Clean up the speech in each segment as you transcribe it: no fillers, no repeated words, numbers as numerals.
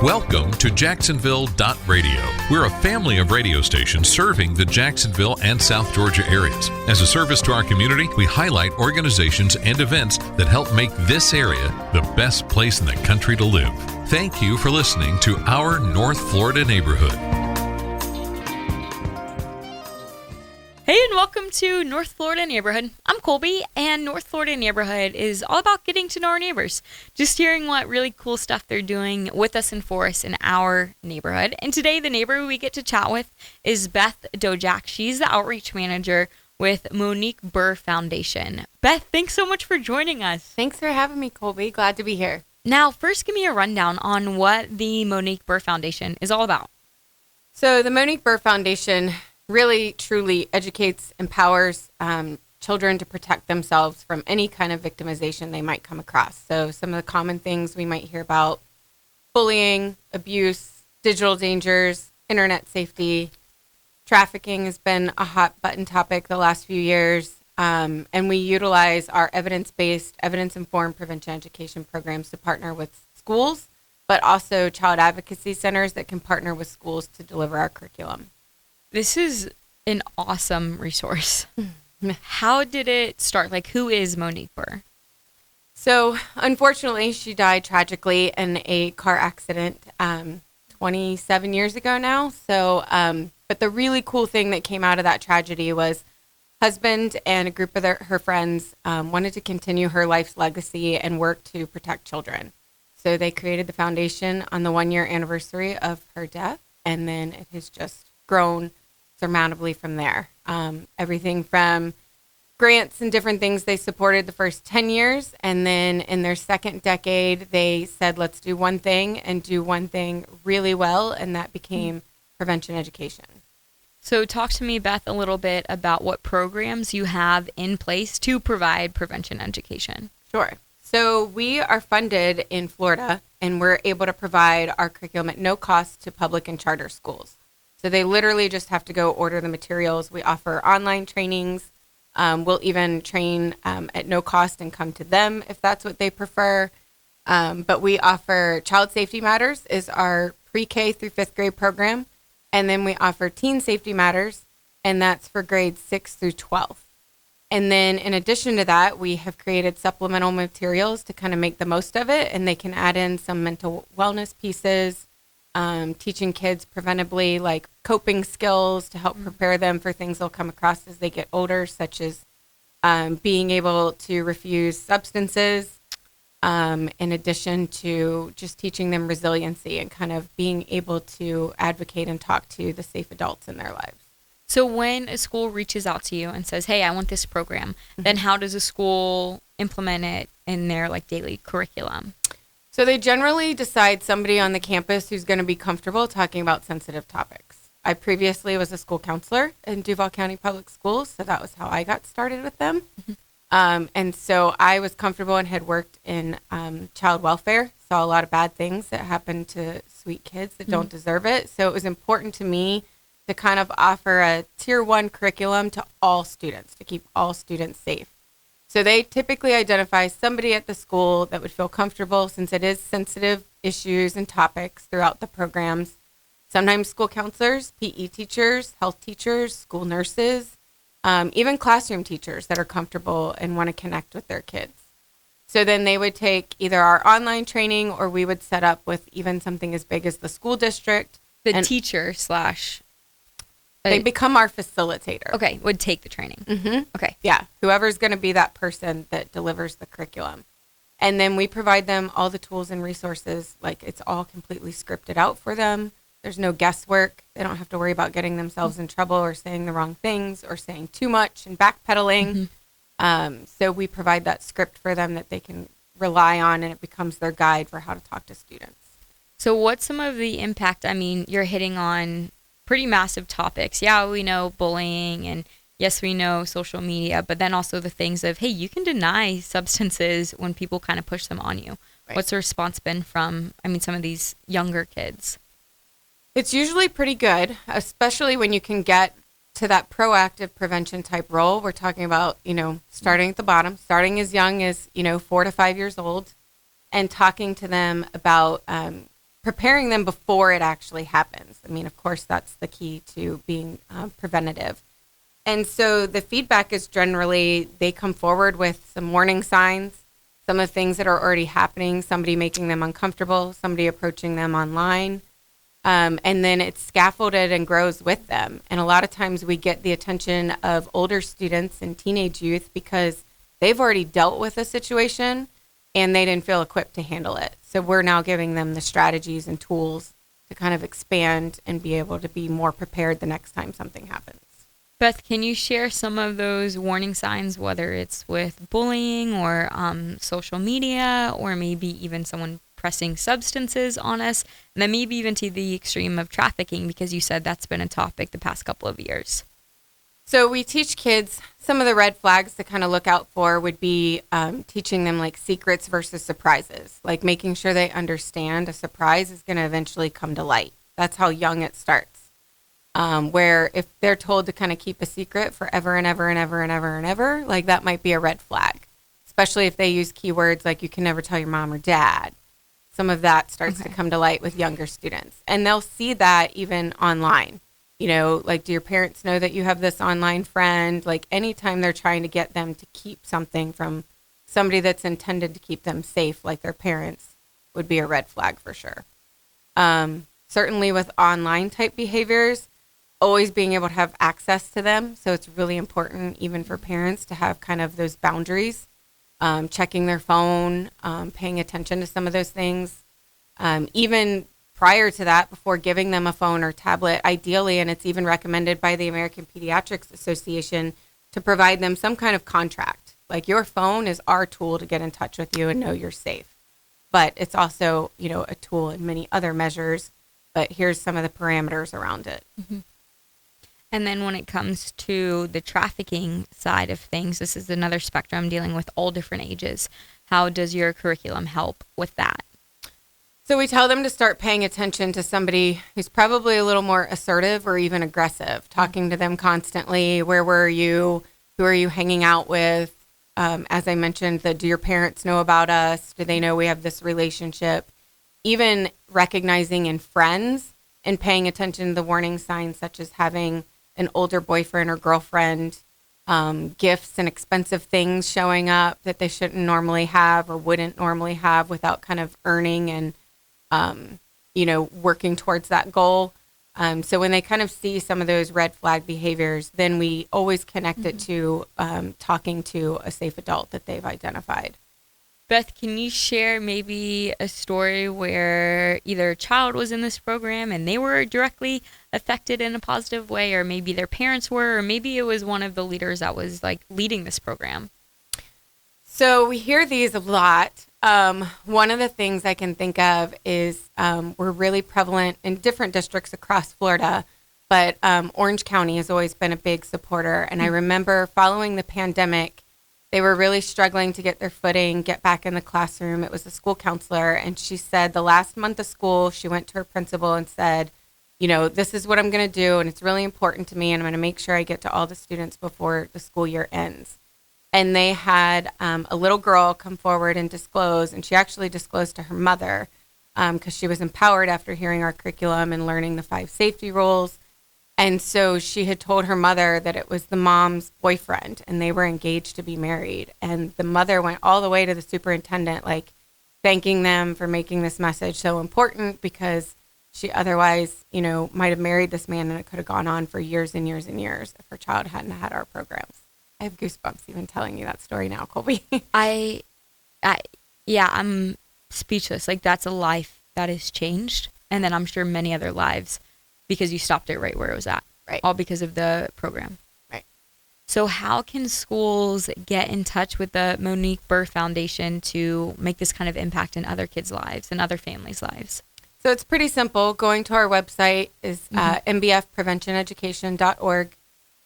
Welcome to Jacksonville.radio. We're a family of radio stations serving the Jacksonville and South Georgia areas. As a service to our community, we highlight organizations and events that help make this area the best place in the country to live. Thank you for listening to our North Florida neighborhood. Hey, and welcome to North Florida Neighborhood. I'm Colby, and North Florida Neighborhood is all about getting to know our neighbors, just hearing what really cool stuff they're doing with us and for us in our neighborhood. And today, the neighbor we get to chat with is Beth Dojak. She's the outreach manager with Monique Burr Foundation. Beth, thanks so much for joining us. Thanks for having me, Colby. Glad to be here. Now, first, give me a rundown on what the Monique Burr Foundation is all about. So the Monique Burr Foundation really, truly educates, empowers children to protect themselves from any kind of victimization they might come across. So some of the common things we might hear about: bullying, abuse, digital dangers, internet safety. Trafficking has been a hot button topic the last few years. And we utilize our evidence-based, evidence-informed prevention education programs to partner with schools, but also child advocacy centers that can partner with schools to deliver our curriculum. This is an awesome resource. How did it start? Like, who is Monique Burr? So, unfortunately, she died tragically in a car accident 27 years ago now. So, but the really cool thing that came out of that tragedy was husband and a group of her friends wanted to continue her life's legacy and work to protect children. So they created the foundation on the 1-year anniversary of her death, and then it has just grown surmountably from there. Everything from grants and different things they supported the first 10 years. And then in their second decade, they said, let's do one thing and do one thing really well. And that became prevention education. So talk to me, Beth, a little bit about what programs you have in place to provide prevention education. Sure. So we are funded in Florida, and we're able to provide our curriculum at no cost to public and charter schools. So they literally just have to go order the materials. We offer online trainings. We'll even train at no cost and come to them if that's what they prefer. But we offer Child Safety Matters is our pre-K through 5th grade program. And then we offer Teen Safety Matters, and that's for grades 6 through 12. And then in addition to that, we have created supplemental materials to kind of make the most of it. And they can add in some mental wellness pieces, teaching kids preventably, like coping skills to help prepare them for things they'll come across as they get older, such as being able to refuse substances, in addition to just teaching them resiliency and kind of being able to advocate and talk to the safe adults in their lives. So when a school reaches out to you and says, hey, I want this program, then how does a school implement it in their daily curriculum? So they generally decide somebody on the campus who's going to be comfortable talking about sensitive topics. I previously was a school counselor in Duval County Public Schools, so that was how I got started with them. And so I was comfortable and had worked in child welfare, saw a lot of bad things that happen to sweet kids that don't deserve it. So it was important to me to kind of offer a tier 1 curriculum to all students, to keep all students safe. So they typically identify somebody at the school that would feel comfortable, since it is sensitive issues and topics throughout the programs. Sometimes school counselors, PE teachers, health teachers, school nurses, even classroom teachers that are comfortable and want to connect with their kids. So then they would take either our online training, or we would set up with even something as big as the school district. The teacher slash... They become our facilitator. Okay, would take the training. Okay. Yeah, whoever's going to be that person that delivers the curriculum. And then we provide them all the tools and resources. Like, it's all completely scripted out for them. There's no guesswork. They don't have to worry about getting themselves in trouble or saying the wrong things or saying too much and backpedaling. So we provide that script for them that they can rely on, and it becomes their guide for how to talk to students. So what's some of the impact? I mean, you're hitting on pretty massive topics. Yeah, we know bullying, and yes, we know social media, but then also the things of, hey, you can deny substances when people kind of push them on you. Right. What's the response been from, some of these younger kids? It's usually pretty good, especially when you can get to that proactive prevention type role. We're talking about, starting at the bottom, starting as young as, 4 to 5 years old, and talking to them about preparing them before it actually happens. I mean, of course, that's the key to being preventative. And so the feedback is generally they come forward with some warning signs, some of the things that are already happening, somebody making them uncomfortable, somebody approaching them online. And then it's scaffolded and grows with them. And a lot of times we get the attention of older students and teenage youth because they've already dealt with a situation and they didn't feel equipped to handle it. So we're now giving them the strategies and tools to kind of expand and be able to be more prepared the next time something happens. Beth, can you share some of those warning signs, whether it's with bullying or social media, or maybe even someone pressing substances on us, and then maybe even to the extreme of trafficking, because you said that's been a topic the past couple of years? So we teach kids some of the red flags to kind of look out for would be teaching them like secrets versus surprises, like making sure they understand a surprise is going to eventually come to light. That's how young it starts. Where if they're told to kind of keep a secret forever and ever and ever and ever and ever, like that might be a red flag, especially if they use keywords like you can never tell your mom or dad. Some of that starts to come to light with younger students, and they'll see that even online. You know, like, do your parents know that you have this online friend? Like anytime they're trying to get them to keep something from somebody that's intended to keep them safe, like their parents, would be a red flag for sure. Certainly with online type behaviors, always being able to have access to them. So it's really important even for parents to have kind of those boundaries, checking their phone, paying attention to some of those things. Even prior to that, before giving them a phone or tablet, ideally, and it's even recommended by the American Pediatrics Association, to provide them some kind of contract. Like, your phone is our tool to get in touch with you and know you're safe. But it's also, you know, a tool in many other measures. But here's some of the parameters around it. Mm-hmm. And then when it comes to the trafficking side of things, this is another spectrum dealing with all different ages. How does your curriculum help with that? So we tell them to start paying attention to somebody who's probably a little more assertive or even aggressive, talking to them constantly. Where were you? Who are you hanging out with? As I mentioned, do your parents know about us? Do they know we have this relationship? Even recognizing in friends and paying attention to the warning signs, such as having an older boyfriend or girlfriend, gifts and expensive things showing up that they shouldn't normally have or wouldn't normally have without kind of earning and, working towards that goal. So when they kind of see some of those red flag behaviors, then we always connect it to talking to a safe adult that they've identified. Beth, can you share maybe a story where either a child was in this program and they were directly affected in a positive way, or maybe their parents were, or maybe it was one of the leaders that was like leading this program? So we hear these a lot. One of the things I can think of is we're really prevalent in different districts across Florida, but Orange County has always been a big supporter. And I remember following the pandemic, they were really struggling to get their footing, get back in the classroom. It was a school counselor, and she said the last month of school, she went to her principal and said, you know, this is what I'm going to do, and it's really important to me, and I'm going to make sure I get to all the students before the school year ends. And they had a little girl come forward and disclose, and she actually disclosed to her mother because she was empowered after hearing our curriculum and learning the 5 safety rules. And so she had told her mother that it was the mom's boyfriend and they were engaged to be married. And the mother went all the way to the superintendent, like thanking them for making this message so important, because she otherwise, you know, might have married this man and it could have gone on for years and years and years if her child hadn't had our programs. I have goosebumps even telling you that story now, Colby. I'm speechless. Like, that's a life that has changed. And then I'm sure many other lives, because you stopped it right where it was at. Right. All because of the program. Right. So how can schools get in touch with the Monique Burr Foundation to make this kind of impact in other kids' lives and other families' lives? So it's pretty simple. Going to our website is mbfpreventioneducation.org.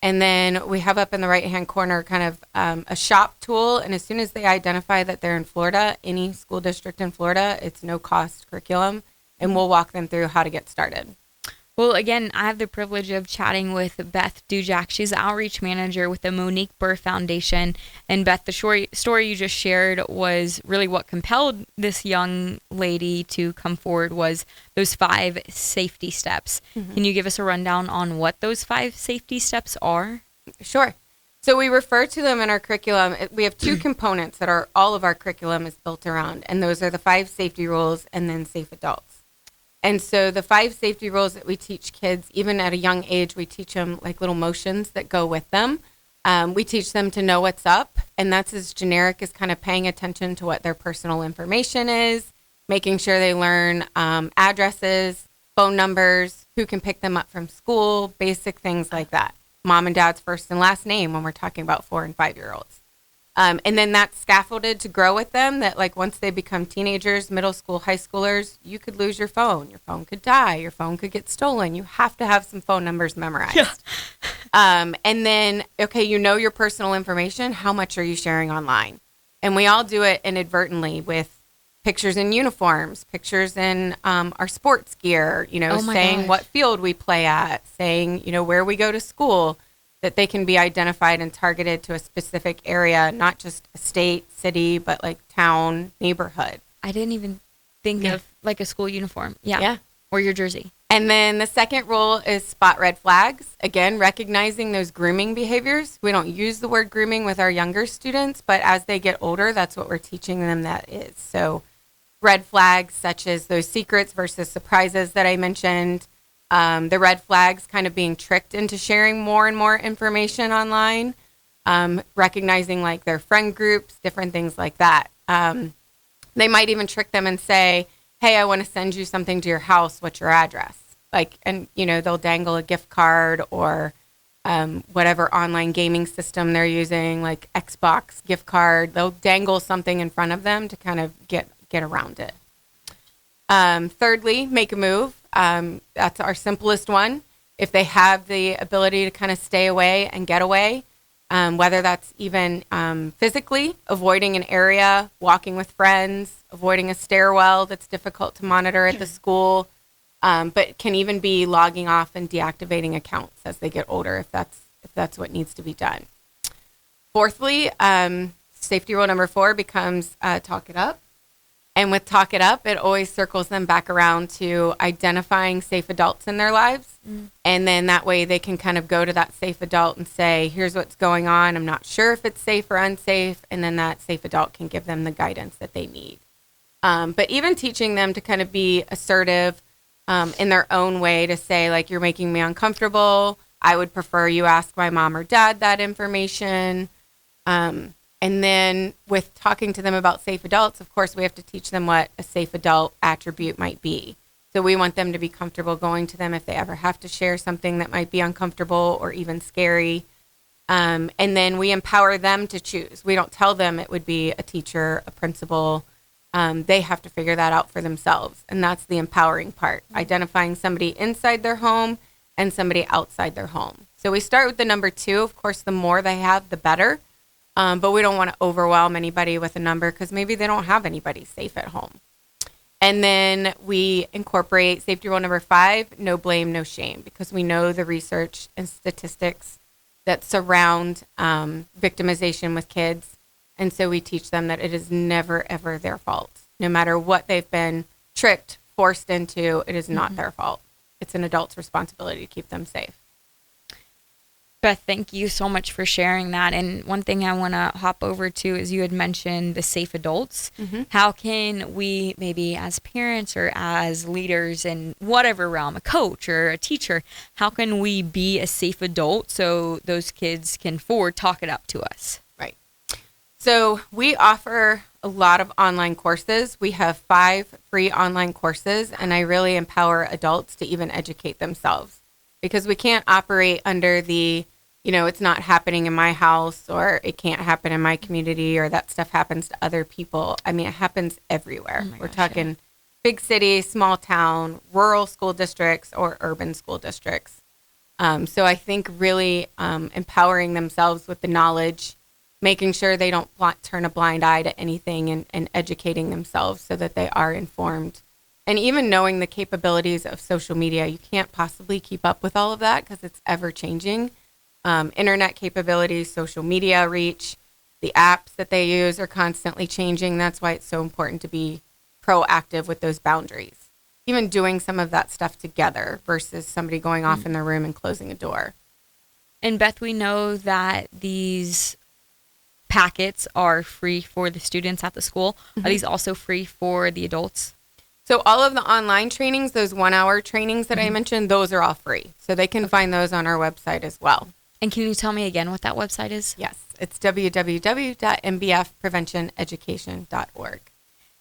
And then we have up in the right-hand corner kind of a shop tool. And as soon as they identify that they're in Florida, any school district in Florida, it's no-cost curriculum. And we'll walk them through how to get started. Well, again, I have the privilege of chatting with Beth Dujak. She's the outreach manager with the Monique Burr Foundation. And Beth, the story you just shared was really what compelled this young lady to come forward was those 5 safety steps. Mm-hmm. Can you give us a rundown on what those 5 safety steps are? Sure. So we refer to them in our curriculum. We have 2 components that are all of our curriculum is built around, and those are the 5 safety rules and then safe adults. And so the 5 safety rules that we teach kids, even at a young age, we teach them like little motions that go with them. We teach them to know what's up, and that's as generic as kind of paying attention to what their personal information is, making sure they learn addresses, phone numbers, who can pick them up from school, basic things like that. Mom and dad's first and last name when we're talking about 4 and 5-year-olds. And then that's scaffolded to grow with them that like once they become teenagers, middle school, high schoolers, you could lose your phone. Your phone could die. Your phone could get stolen. You have to have some phone numbers memorized. Yeah. And then, okay, you know your personal information. How much are you sharing online? And we all do it inadvertently with pictures in uniforms, pictures in our sports gear, saying what field we play at, saying, where we go to school, that they can be identified and targeted to a specific area, not just a state, city, but like town, neighborhood. I didn't even think of like a school uniform. Yeah. Or your jersey. And then the second rule is spot red flags. Again, recognizing those grooming behaviors. We don't use the word grooming with our younger students, but as they get older, that's what we're teaching them that is. So red flags such as those secrets versus surprises that I mentioned. The red flags kind of being tricked into sharing more and more information online. Recognizing like their friend groups, different things like that. They might even trick them and say, hey, I want to send you something to your house. What's your address? They'll dangle a gift card or whatever online gaming system they're using, like Xbox gift card. They'll dangle something in front of them to kind of get around it. Thirdly, make a move. That's our simplest one. If they have the ability to kind of stay away and get away, whether that's even physically, avoiding an area, walking with friends, avoiding a stairwell that's difficult to monitor at the school, but can even be logging off and deactivating accounts as they get older if that's what needs to be done. Fourthly, safety rule number 4 becomes talk it up. And with Talk It Up, it always circles them back around to identifying safe adults in their lives. Mm. And then that way they can kind of go to that safe adult and say, here's what's going on. I'm not sure if it's safe or unsafe. And then that safe adult can give them the guidance that they need. But even teaching them to kind of be assertive in their own way to say, like, you're making me uncomfortable. I would prefer you ask my mom or dad that information. And then with talking to them about safe adults, of course, we have to teach them what a safe adult attribute might be. So we want them to be comfortable going to them if they ever have to share something that might be uncomfortable or even scary. And then we empower them to choose. We don't tell them it would be a teacher, a principal. They have to figure that out for themselves. And that's the empowering part, identifying somebody inside their home and somebody outside their home. So we start with the number 2. Of course, the more they have, the better. But we don't want to overwhelm anybody with a number because maybe they don't have anybody safe at home. And then we incorporate safety rule number 5, no blame, no shame, because we know the research and statistics that surround victimization with kids. And so we teach them that it is never, ever their fault. No matter what they've been tricked, forced into, it is not their fault. It's an adult's responsibility to keep them safe. Beth, thank you so much for sharing that. And one thing I want to hop over to is you had mentioned the safe adults. Mm-hmm. How can we maybe as parents or as leaders in whatever realm, a coach or a teacher, how can we be a safe adult so those kids can forward talk it up to us? Right. So we offer a lot of online courses. We have 5 free online courses, and I really empower adults to even educate themselves because we can't operate under the it's not happening in my house or it can't happen in my community or that stuff happens to other people. I mean, it happens everywhere. We're talking big city, small town, rural school districts or urban school districts. So I think really empowering themselves with the knowledge, making sure they don't turn a blind eye to anything and educating themselves so that they are informed And even knowing the capabilities of social media, you can't possibly keep up with all of that because it's ever changing. Internet capabilities, social media reach, the apps that they use are constantly changing. That's why it's so important to be proactive with those boundaries. Even doing some of that stuff together versus somebody going off in their room and closing a door. And Beth, we know that these packets are free for the students at the school. Are these also free for the adults? So all of the online trainings, those 1 hour trainings that I mentioned, those are all free. So they can find those on our website as well. And can you tell me again what that website is? Yes, it's www.mbfpreventioneducation.org.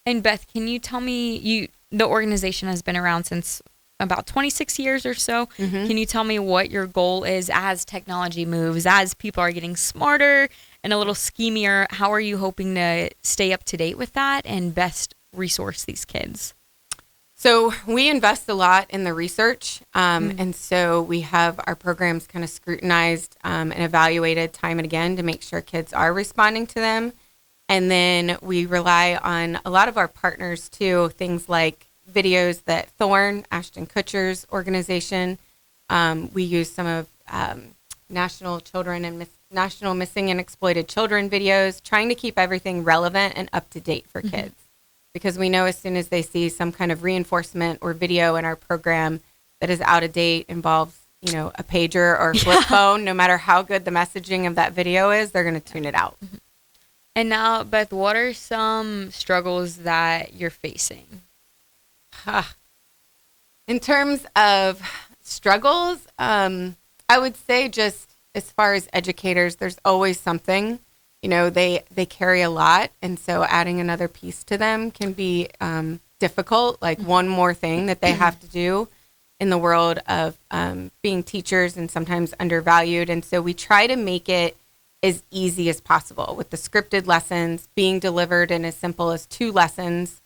And Beth, can you tell me, the organization has been around since about 26 years or so. Can you tell me what your goal is as technology moves, as people are getting smarter and a little schemier? How are you hoping to stay up to date with that and best resource these kids? So we invest a lot in the research, and so we have our programs kind of scrutinized and evaluated time and again to make sure kids are responding to them. And then we rely on a lot of our partners too, things like videos that Thorn, Ashton Kutcher's organization, we use some of National Missing and Exploited Children videos, trying to keep everything relevant and up to date for kids. Because we know as soon as they see some kind of reinforcement or video in our program that is out of date, involves, a pager or a flip phone, no matter how good the messaging of that video is, they're going to tune it out. And now, Beth, what are some struggles that you're facing? In terms of struggles, I would say just as far as educators, there's always something. They carry a lot, and so adding another piece to them can be difficult, like one more thing that they have to do in the world of being teachers and sometimes undervalued. And so we try to make it as easy as possible with the scripted lessons being delivered in as simple as 2 lessons.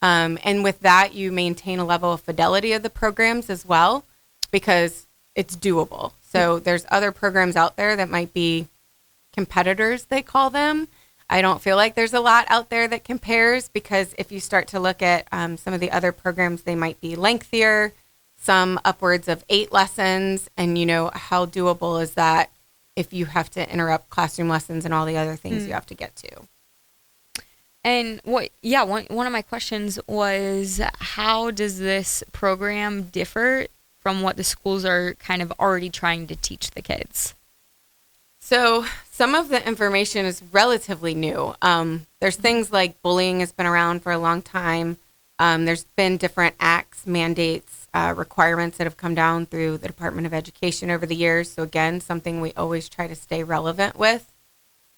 And with that, you maintain a level of fidelity of the programs as well, because it's doable. So there's other programs out there that might be competitors, they call them. I don't feel like there's a lot out there that compares, because if you start to look at some of the other programs, they might be lengthier, some upwards of 8 lessons. And how doable is that if you have to interrupt classroom lessons and all the other things you have to get to? And one of my questions was, how does this program differ from what the schools are kind of already trying to teach the kids? So some of the information is relatively new. There's things like bullying has been around for a long time. There's been different acts, mandates, requirements that have come down through the Department of Education over the years. So again, something we always try to stay relevant with.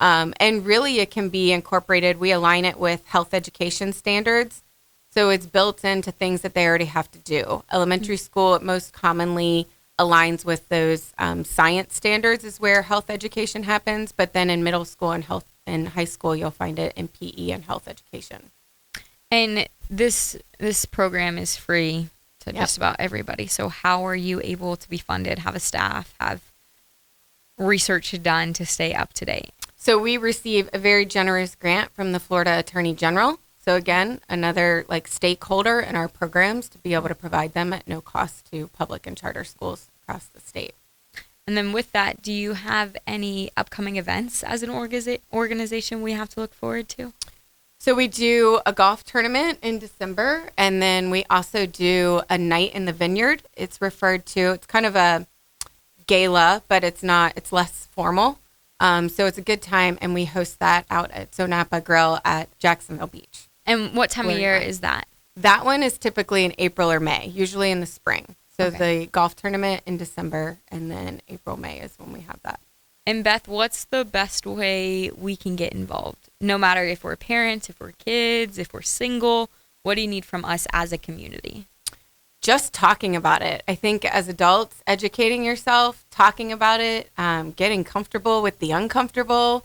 And really it can be incorporated. We align it with health education standards. So it's built into things that they already have to do. Elementary school, it most commonly aligns with those science standards is where health education happens. But then in middle school and high school, you'll find it in PE and health education. And this program is free to just about everybody. So how are you able to be funded, have a staff, have research done to stay up to date? So we receive a very generous grant from the Florida Attorney General. So again, another stakeholder in our programs to be able to provide them at no cost to public and charter schools across the state. And then with that, do you have any upcoming events as an organization we have to look forward to? So we do a golf tournament in December, and then we also do a night in the vineyard. It's referred to, it's kind of a gala, but it's less formal. So it's a good time, and we host that out at Sonapa Grill at Jacksonville Beach. And what time of year is that? That one is typically in April or May, usually in the spring. So the golf tournament in December, and then April, May is when we have that. And Beth, what's the best way we can get involved? No matter if we're parents, if we're kids, if we're single, what do you need from us as a community? Just talking about it. I think as adults, educating yourself, talking about it, getting comfortable with the uncomfortable,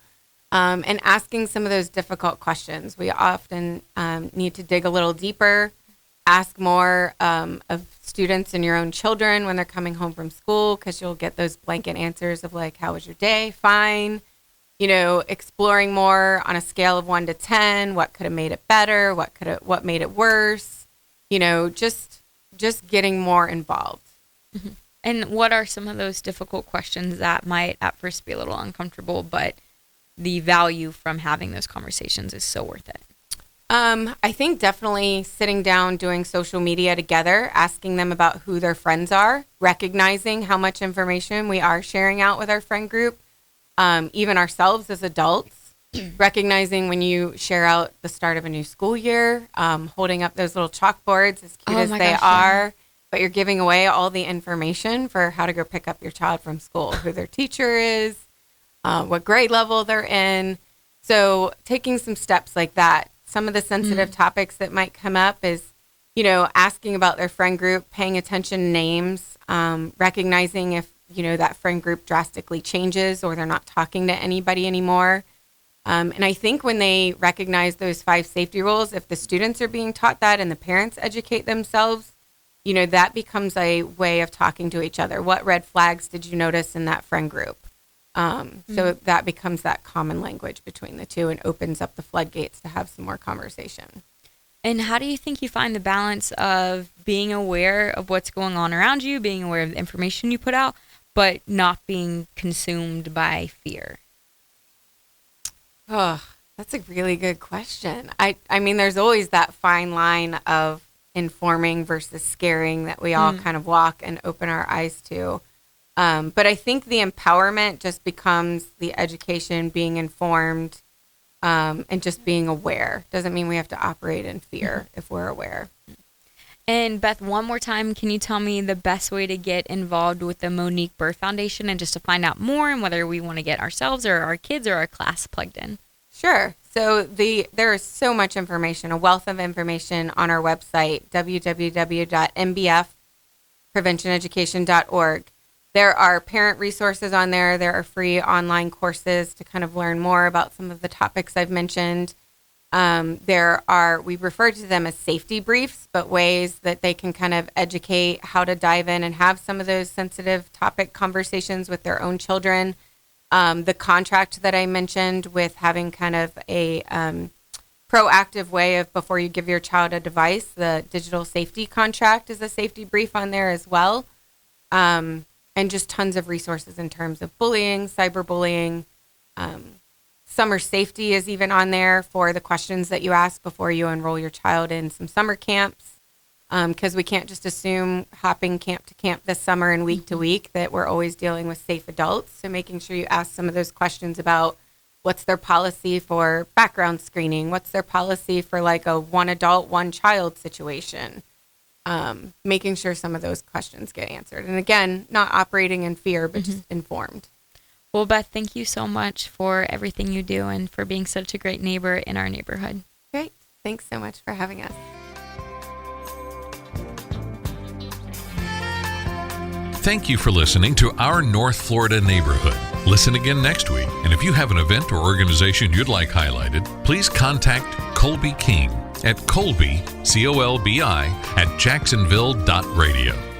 and asking some of those difficult questions. We often need to dig a little deeper, ask more of students and your own children when they're coming home from school, because you'll get those blanket answers of how was your day? Fine. Exploring more on a scale of 1 to 10, what could have made it better? What made it worse? just getting more involved. And what are some of those difficult questions that might at first be a little uncomfortable, but the value from having those conversations is so worth it? I think definitely sitting down, doing social media together, asking them about who their friends are, recognizing how much information we are sharing out with our friend group, even ourselves as adults, recognizing when you share out the start of a new school year, holding up those little chalkboards, as cute as they are, but you're giving away all the information for how to go pick up your child from school, who their teacher is, what grade level they're in. So taking some steps like that. Some of the sensitive topics that might come up is, asking about their friend group, paying attention to names, recognizing if, that friend group drastically changes or they're not talking to anybody anymore. And I think when they recognize those 5 safety rules, if the students are being taught that and the parents educate themselves, that becomes a way of talking to each other. What red flags did you notice in that friend group? So that becomes that common language between the two and opens up the floodgates to have some more conversation. And how do you think you find the balance of being aware of what's going on around you, being aware of the information you put out, but not being consumed by fear? Oh, that's a really good question. I mean, there's always that fine line of informing versus scaring that we all kind of walk and open our eyes to. But I think the empowerment just becomes the education, being informed, and just being aware. Doesn't mean we have to operate in fear if we're aware. And Beth, one more time, can you tell me the best way to get involved with the Monique Birth Foundation and just to find out more and whether we want to get ourselves or our kids or our class plugged in? Sure. So there is so much information, a wealth of information on our website, www.mbfpreventioneducation.org. There are parent resources on there. There are free online courses to kind of learn more about some of the topics I've mentioned. We refer to them as safety briefs, but ways that they can kind of educate how to dive in and have some of those sensitive topic conversations with their own children. The contract that I mentioned with having kind of a proactive way of before you give your child a device, the digital safety contract is a safety brief on there as well. And just tons of resources in terms of bullying, cyberbullying. Summer safety is even on there for the questions that you ask before you enroll your child in some summer camps. Because we can't just assume hopping camp to camp this summer and week to week that we're always dealing with safe adults. So making sure you ask some of those questions about what's their policy for background screening, what's their policy for like a 1 adult, 1 child situation. Making sure some of those questions get answered. And again, not operating in fear, but just informed. Well, Beth, thank you so much for everything you do and for being such a great neighbor in our neighborhood. Great. Thanks so much for having us. Thank you for listening to Our North Florida Neighborhood. Listen again next week. And if you have an event or organization you'd like highlighted, please contact Colby King at Colby, COLBI, @jacksonville.radio.